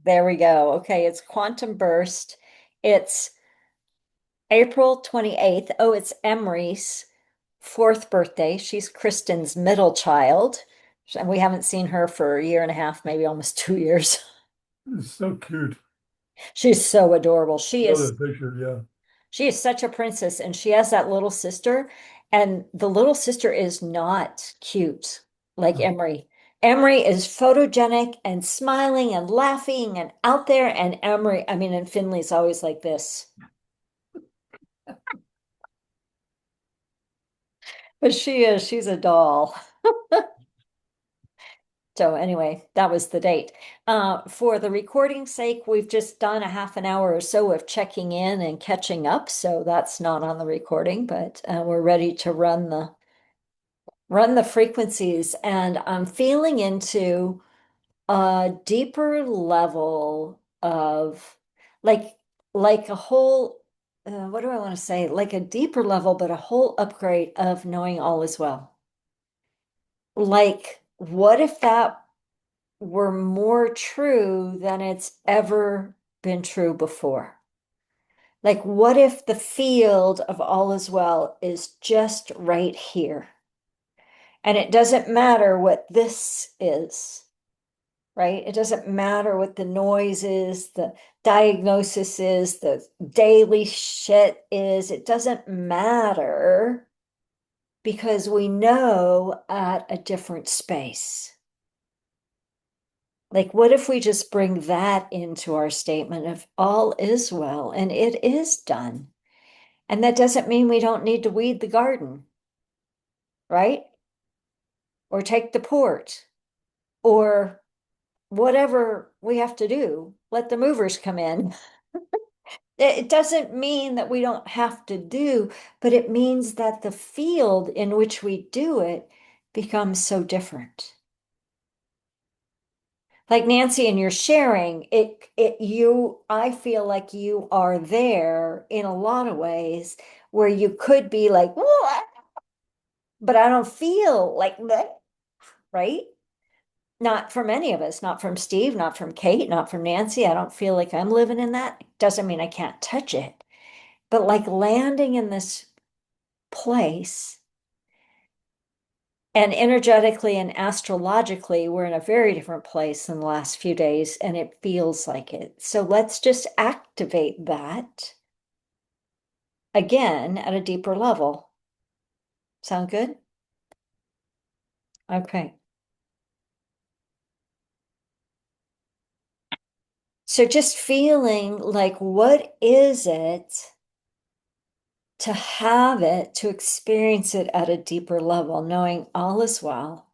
There we go. Okay, it's Quantum Burst. It's April 28th. Oh, it's Emery's fourth birthday. She's Kristen's middle child. And we haven't seen her for a year and a half, maybe almost 2 years. It's so cute. She's so adorable. Love that picture. Yeah. She is such a princess, and she has that little sister, and the little sister is not cute like Emery. Emery is photogenic and smiling and laughing and out there, and Emery, I mean, and Finley's always like this. But she's a doll. So anyway, that was the date. For the recording's sake, we've just done a half an hour or so of checking in and catching up, so that's not on the recording, but we're ready to run the frequencies, and I'm feeling into a deeper level of like like a whole what do I want to say? Like a deeper level, but a whole upgrade of knowing all is well. Like, what if that were more true than it's ever been true before? Like, what if the field of all is well is just right here? And it doesn't matter what this is, right? It doesn't matter what the noise is, the diagnosis is, the daily shit is. It doesn't matter because we know at a different space. Like, what if we just bring that into our statement of all is well and it is done? And that doesn't mean we don't need to weed the garden, right? Or take the port or whatever we have to do. Let the movers come in. It doesn't mean that we don't have to do, but it means that the field in which we do it becomes so different. Like Nancy, and you're sharing I feel like you are there in a lot of ways where you could be like, "What?" But I don't feel like that, right? Not from any of us, not from Steve, not from Kate, not from Nancy. I don't feel like I'm living in that. Doesn't mean I can't touch it, but like landing in this place. And energetically and astrologically, we're in a very different place in the last few days, and it feels like it. So let's just activate that again at a deeper level. Sound good? Okay. So just feeling like, what is it to have it, to experience it at a deeper level, knowing all is well,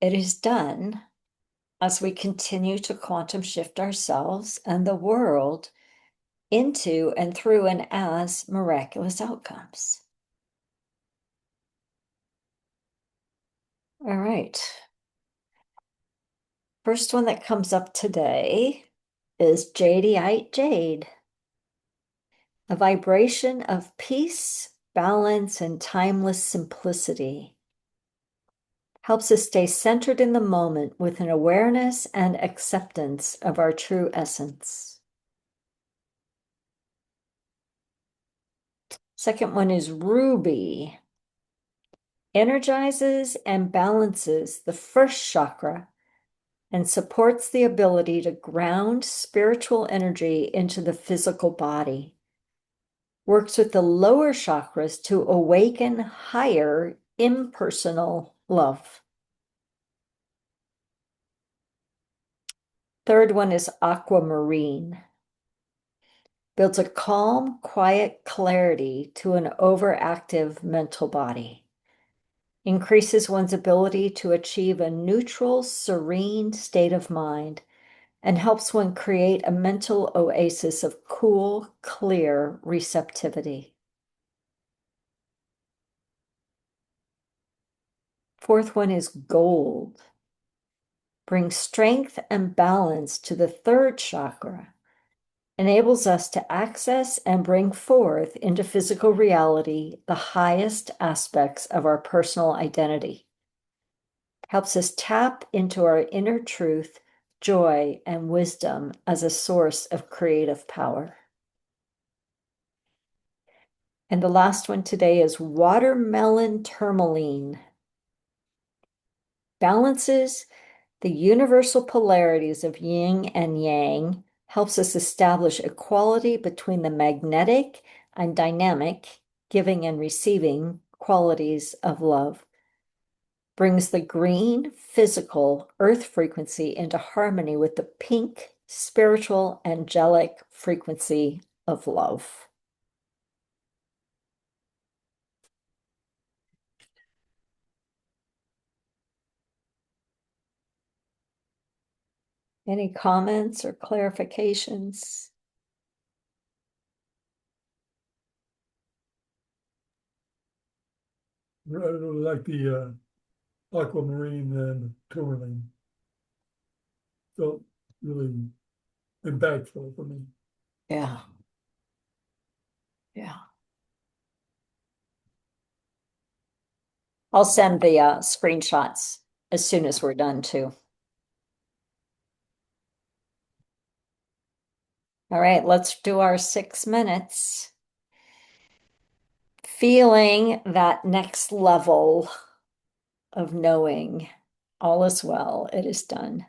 it is done as we continue to quantum shift ourselves and the world into and through and as miraculous outcomes. All right. First one that comes up today is Jadeite Jade, a vibration of peace, balance, and timeless simplicity. Helps us stay centered in the moment with an awareness and acceptance of our true essence. Second one is Ruby. Energizes and balances the first chakra and supports the ability to ground spiritual energy into the physical body. Works with the lower chakras to awaken higher impersonal love. Third one is Aquamarine. Builds a calm, quiet clarity to an overactive mental body. Increases one's ability to achieve a neutral, serene state of mind and helps one create a mental oasis of cool, clear receptivity. Fourth one is gold. Brings strength and balance to the third chakra, enables us to access and bring forth into physical reality the highest aspects of our personal identity. Helps us tap into our inner truth joy, and wisdom as a source of creative power. And the last one today is watermelon tourmaline. Balances the universal polarities of yin and yang, helps us establish equality between the magnetic and dynamic, giving and receiving qualities of love. Brings the green, physical, earth frequency into harmony with the pink, spiritual, angelic frequency of love. Any comments or clarifications? I really like the Aquamarine and Turmouline. Felt really impactful for me. Yeah, yeah. I'll send the screenshots as soon as we're done too. All right, let's do our 6 minutes. Feeling that next level of knowing all is well, it is done.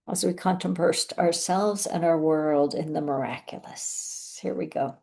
As we contemplate ourselves and our world in the miraculous. Here we go.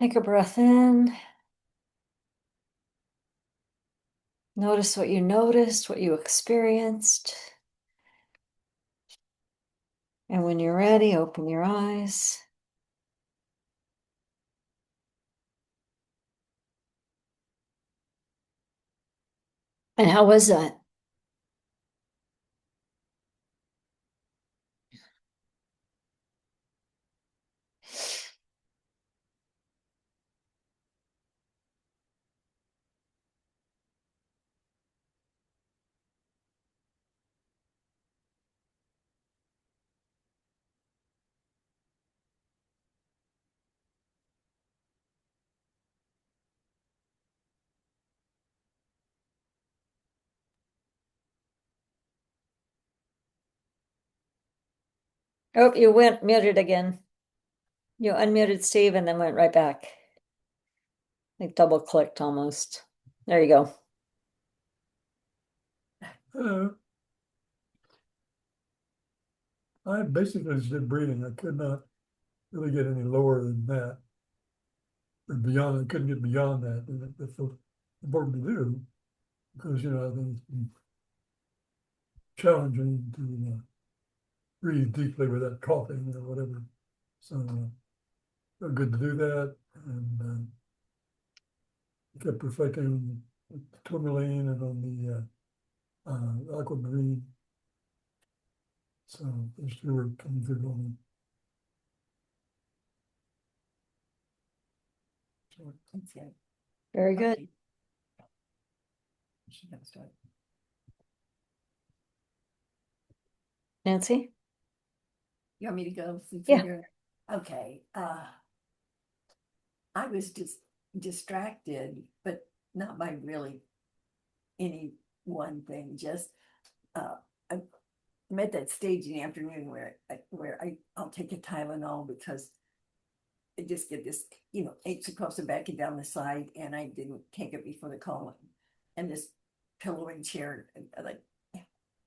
Take a breath in. Notice what you noticed, what you experienced. And when you're ready, open your eyes. And how was that? Oh, you went muted again. You unmuted Steve and then went right back. Like double clicked almost. There you go. Uh, I basically just did breathing. I could not really get any lower than that. Or beyond, I couldn't get beyond that. And that felt important to do because, I think it's challenging to breathe deeply without coughing or whatever. So felt good to do that. And kept reflecting on the Turmouline and on the Aquamarine. So those two were coming through on me. So, That's good. Very good. Okay. She gotta start. Nancy? You want me to go since Yeah. you're, okay, I was just distracted, but not by really any one thing, just, I'm at that stage in the afternoon I'll take a Tylenol because I just get this, aches across the back and down the side, and I didn't take it before the call. And this pillowing chair, like,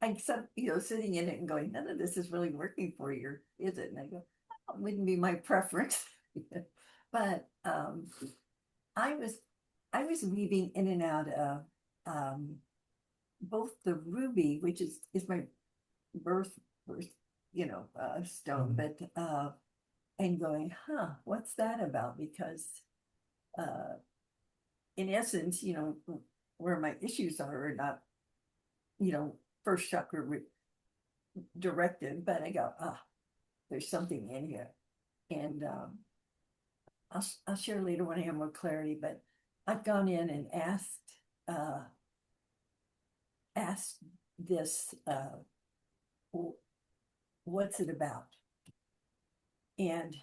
I kept, sitting in it and going, none of this is really working for you, is it? And I go, oh, it wouldn't be my preference. But I was I was weaving in and out of both the ruby, which is my birth, stone, but and going, what's that about? Because uh in essence, where my issues are not, first chakra directed, but I go, there's something in here. And I'll share later when I have more clarity, but I've gone in and asked this, what's it about? And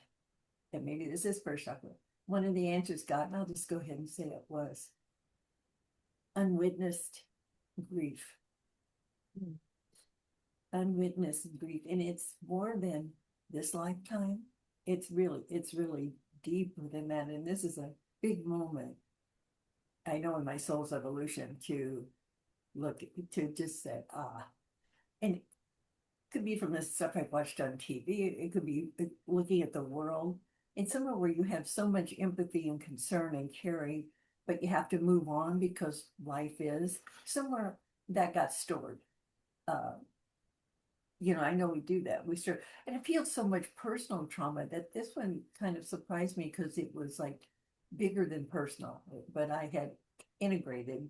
maybe this is first chakra. One of the answers got, and I'll just go ahead and say it was unwitnessed grief. Unwitnessed grief. And it's more than this lifetime. It's really deeper than that. And this is a big moment, I know, in my soul's evolution to to just say, and it could be from the stuff I've watched on TV. It could be looking at the world and somewhere where you have so much empathy and concern and caring, but you have to move on because life is somewhere that got stored. Uh, I know we do that. We start, and it feels so much personal trauma that this one kind of surprised me because it was like bigger than personal, but I had integrated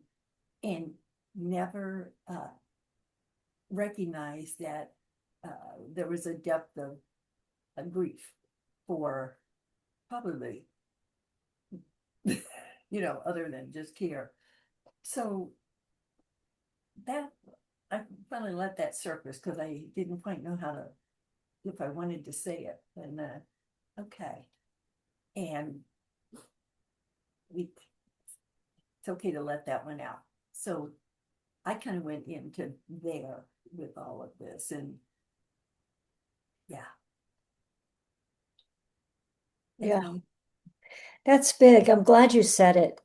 and never recognized that there was a depth of grief for probably, other than just care. So that I finally let that surface because I didn't quite know how to, if I wanted to say it. And okay, and it's okay to let that one out. So I kind of went into there with all of this, and yeah, Yeah. um, That's big. I'm glad you said it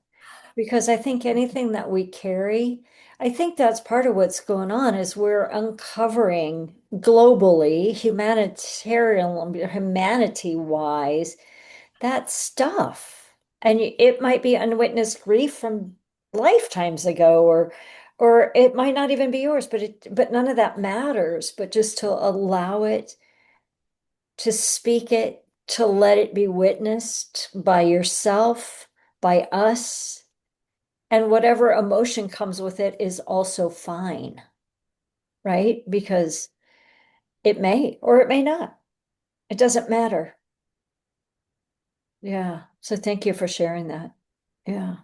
because I think anything that we carry, I think that's part of what's going on is we're uncovering globally, humanitarian, humanity wise, that stuff. And it might be unwitnessed grief from lifetimes ago, or it might not even be yours, but none of that matters, but just to allow it, to speak it, to let it be witnessed by yourself, by us, and whatever emotion comes with it is also fine, right? Because it may or it may not. It doesn't matter. Yeah. So thank you for sharing that. Yeah.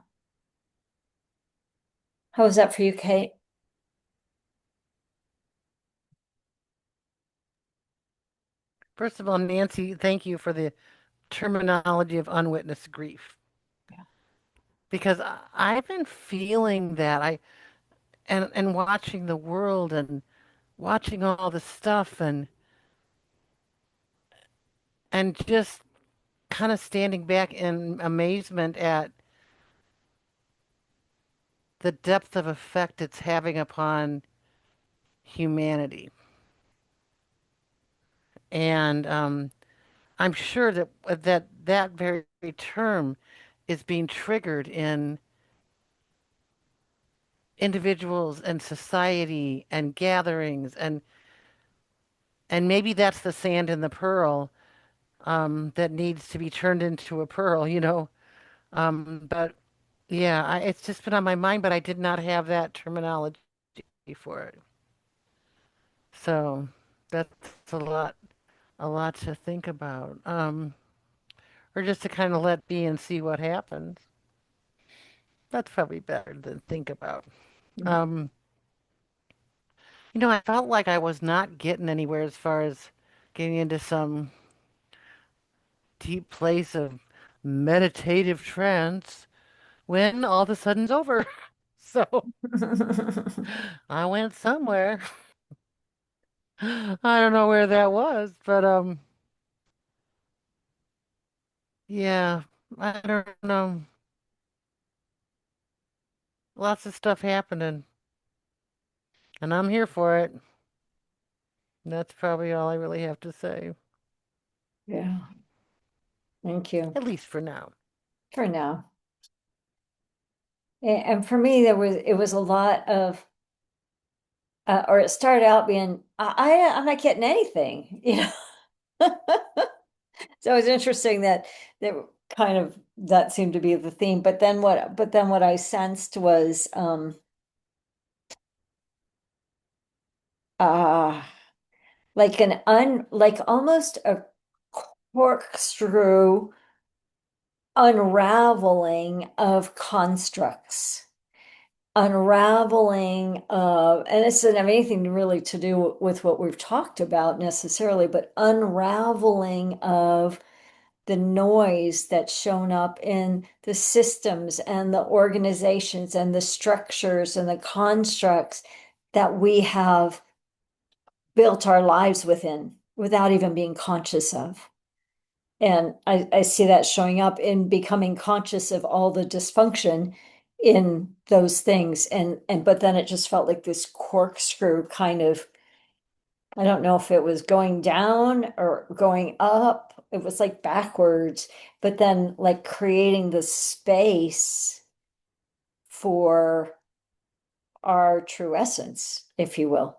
How was that for you, Kate? First of all, Nancy, thank you for the terminology of unwitnessed grief Yeah. because I've been feeling that and watching the world and watching all the stuff and just kind of standing back in amazement at the depth of effect it's having upon humanity. And I'm sure that very term is being triggered in individuals and society and gatherings and maybe that's the sand in the pearl that needs to be turned into a pearl, you know. But yeah, it's just been on my mind, but I did not have that terminology for it. So that's a lot to think about. Or just to kind of let be and see what happens. That's probably better than think about. Um, I felt like I was not getting anywhere as far as getting into some deep place of meditative trance when all of a sudden it's over. So I went somewhere. I don't know where that was, but yeah, I don't know. Lots of stuff happening, and I'm here for it. That's probably all I really have to say, Yeah. Thank you at least for now. for now. And for me, it was a lot of, or it started out being, I'm not getting anything, you know. So it was interesting that kind of that seemed to be the theme. But then what I sensed was uh like like almost a corkscrew unraveling of constructs, unraveling of, and it doesn't have anything really to do with what we've talked about necessarily, but unraveling of the noise that's shown up in the systems and the organizations and the structures and the constructs that we have built our lives within without even being conscious of. And I see that showing up in becoming conscious of all the dysfunction in those things. And but then it just felt like this corkscrew kind of, I don't know if it was going down or going up. It was like backwards, but then like creating the space for our true essence, if you will.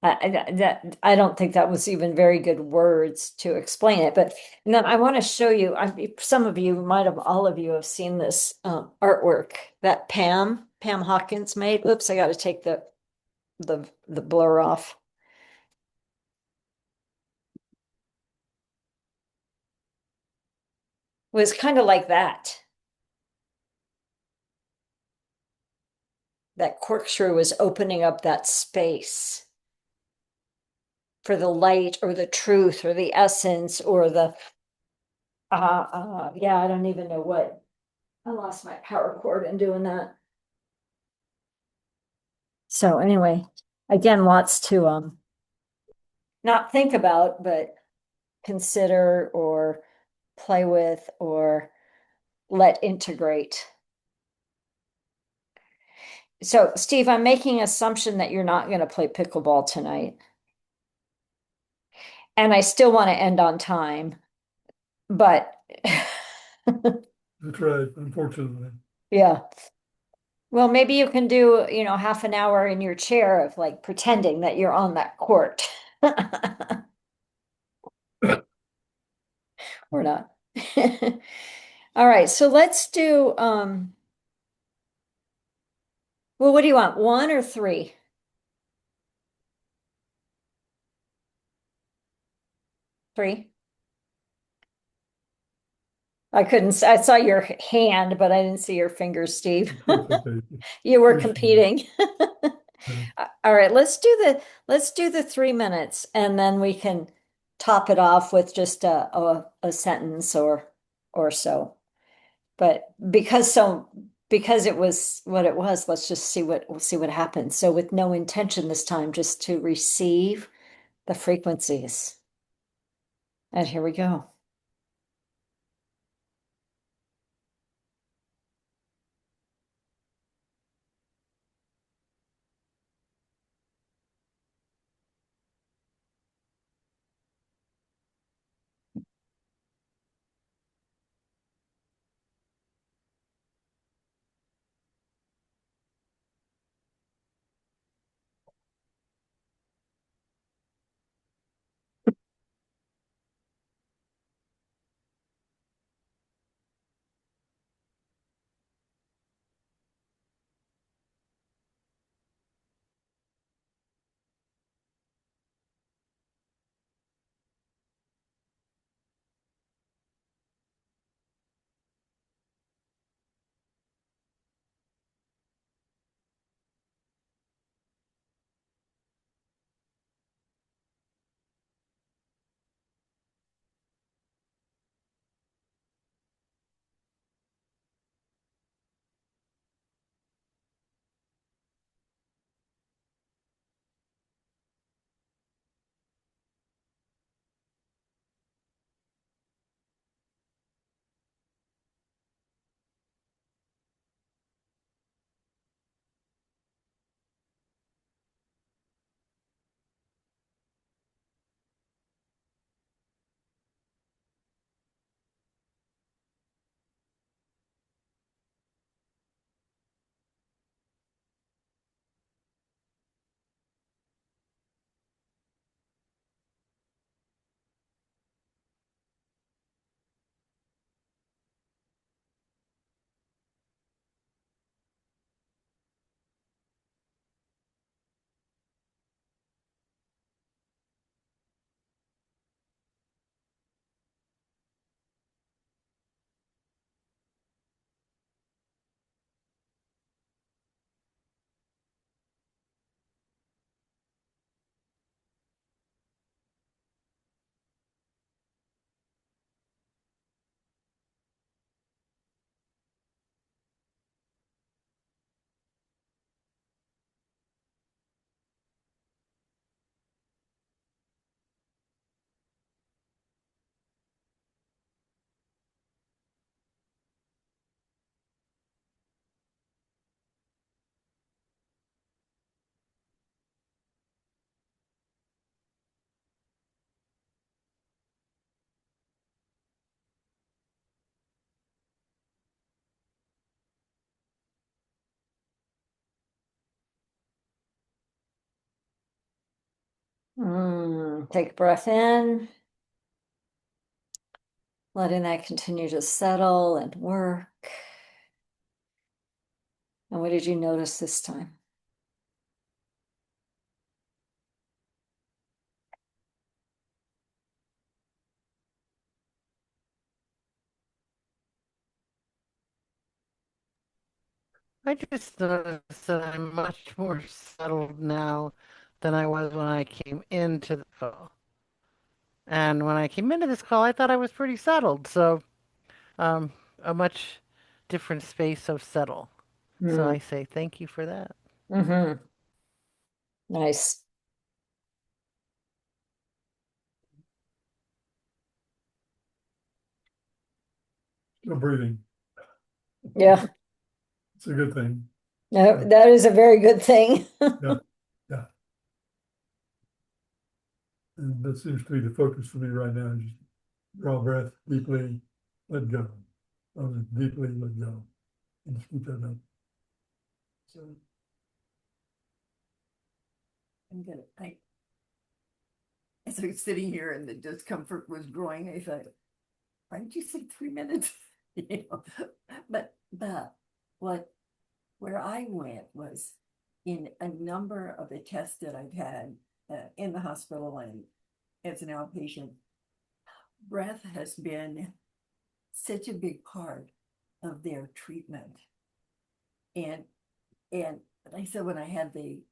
I don't think that was even very good words to explain it, but and then I want to show you. Some of you might have, all of you have seen this artwork that Pam Hawkins made. Oops, I got to take the blur off. It was kind of like that. That corkscrew was opening up that space for the light or the truth or the essence or the yeah, I don't even know what. I lost my power cord in doing that. So anyway, again, lots to not think about, but consider or play with or let integrate. So Steve, I'm making assumption that you're not going to play pickleball tonight. and I still want to end on time, but That's right, unfortunately. yeah. Well, maybe you can do, half an hour in your chair of like pretending that you're on that court. Or not. All right, so let's do well, what do you want? One or three? Three? I saw your hand, but I didn't see your fingers, Steve. That's okay. You were Appreciate it. competing. Yeah. All right, let's do the 3 minutes and then we can top it off with just a sentence or so. But because it was what it was, let's just see what happens. So with no intention this time, just to receive the frequencies. And here we go. Take a breath in, letting that continue to settle and work. And what did you notice this time? I just noticed that I'm much more settled now than I was when I came into the call. And when I came into this call, I thought I was pretty settled. So, um, a much different space of settle. So I say thank you for that. Mm-hmm. Nice. Still breathing. Yeah. It's a good thing. No, Yeah. that is a very good thing. Yeah. Yeah. And that seems to be the focus for me right now, just draw breath deeply, let go. Deeply let go. And just keep that up. So I'm gonna, as I was sitting here and the discomfort was growing, I thought, why did you say 3 minutes? You know, but what, where I went was in a number of the tests that I've had in the hospital and as an outpatient, breath has been such a big part of their treatment. And and I said when I had the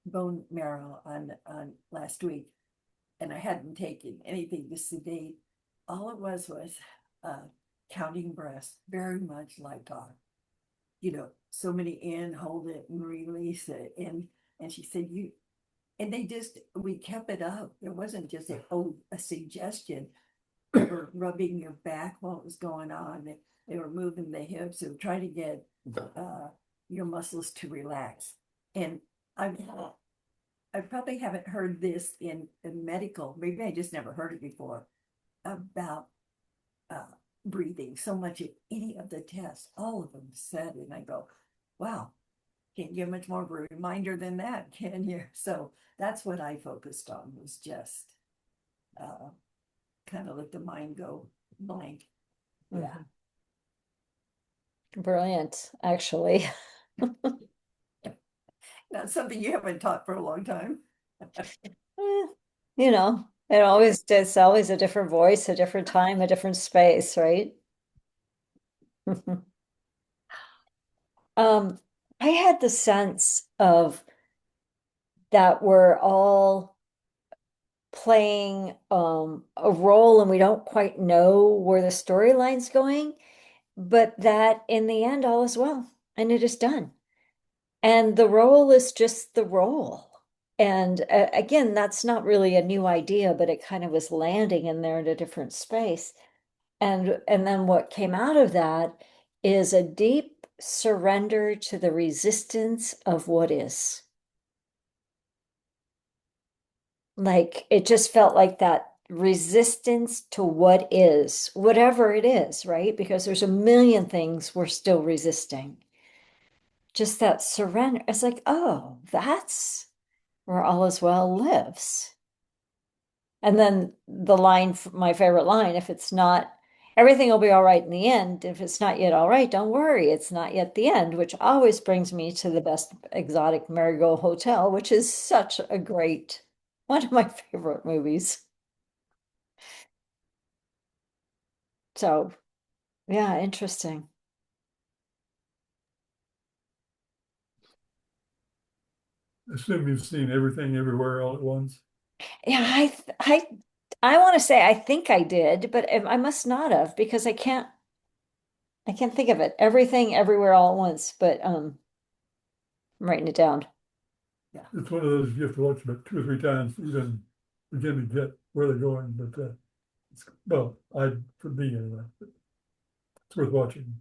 bone marrow on last week, and I hadn't taken anything to sedate, all it was uh, counting breaths, very much like so many in, hold it and release it. And she said, and we kept it up. There wasn't just a suggestion. They were rubbing your back while it was going on. They were moving the hips. They were trying to get your muscles to relax. And I probably haven't heard this in medical, maybe I just never heard it before, about uh, breathing so much in any of the tests. All of them said, and I go, wow, can't give much more of a reminder than that, can you? So that's what I focused on, was just kind of let the mind go blank. Yeah. Brilliant, actually. That's something you haven't taught for a long time. Eh, it's always a different voice, a different time, a different space, right? I had the sense of that we're all playing a role and we don't quite know where the storyline's going, but that in the end all is well and it is done. And the role is just the role. And again, that's not really a new idea, but it kind of was landing in there in a different space. And then what came out of that is a deep surrender to the resistance of what is. Like it just felt like that resistance to what is, whatever it is, right? Because there's a million things we're still resisting. Just that surrender. It's like, oh, that's where all is well lives. And then the line, my favorite line, if it's not, everything will be all right in the end. If it's not yet all right, don't worry, it's not yet the end, which always brings me to the best exotic Marigold Hotel, which is such a great, one of my favorite movies. So, yeah, interesting. assume you've seen everything everywhere all at once. Yeah, I want to say I think I did, but I must not have because I can't think of it. Everything, everywhere, all at once. But I'm writing it down. It's one of those you have to watch about 2 or 3 times to even begin to get where they're going. But for me anyway, it's worth watching.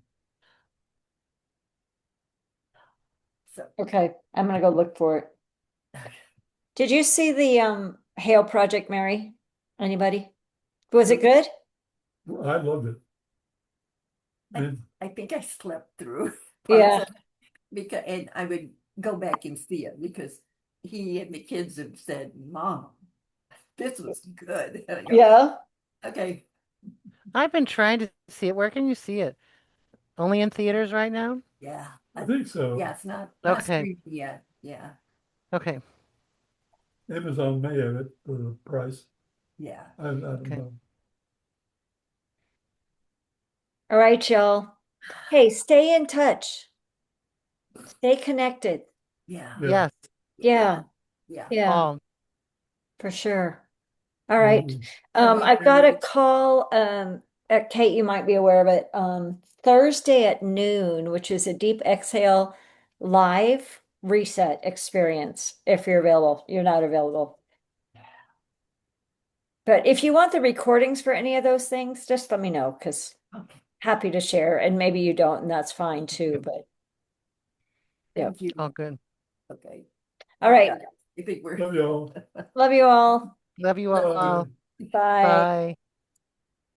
So Okay, I'm gonna go look for it. Did you see the Hale Project, Mary? Anybody? Was it good? I loved it. And I think I slept through parts Yeah. of it because, and I would go back and see it because he and the kids have said, Mom, this was good. And I go, Yeah. okay, I've been trying to see it. Where can you see it? Only in theaters right now? yeah. I think so. Yeah, it's not Okay. streaming yet. Yeah, Okay. Amazon may have it for the price. yeah. I don't Okay. know. All right, y'all. Hey, stay in touch. Stay connected. Yeah. Yeah. Yes. Yeah. Yeah. Yeah, All. for sure. All right. Mhm. Okay, I've got a Brenda. call, Kate, you might be aware of it, Thursday at noon, which is a deep exhale live reset experience, if you're available. You're not available. But if you want the recordings for any of those things, just let me know, because Okay, happy to share, and maybe you don't, and that's fine too, but yeah. thank you. All good. Okay. All Bye, right. guys. I think we're. Love y'all. Love you all. Love you all. Uh, Bye. Bye.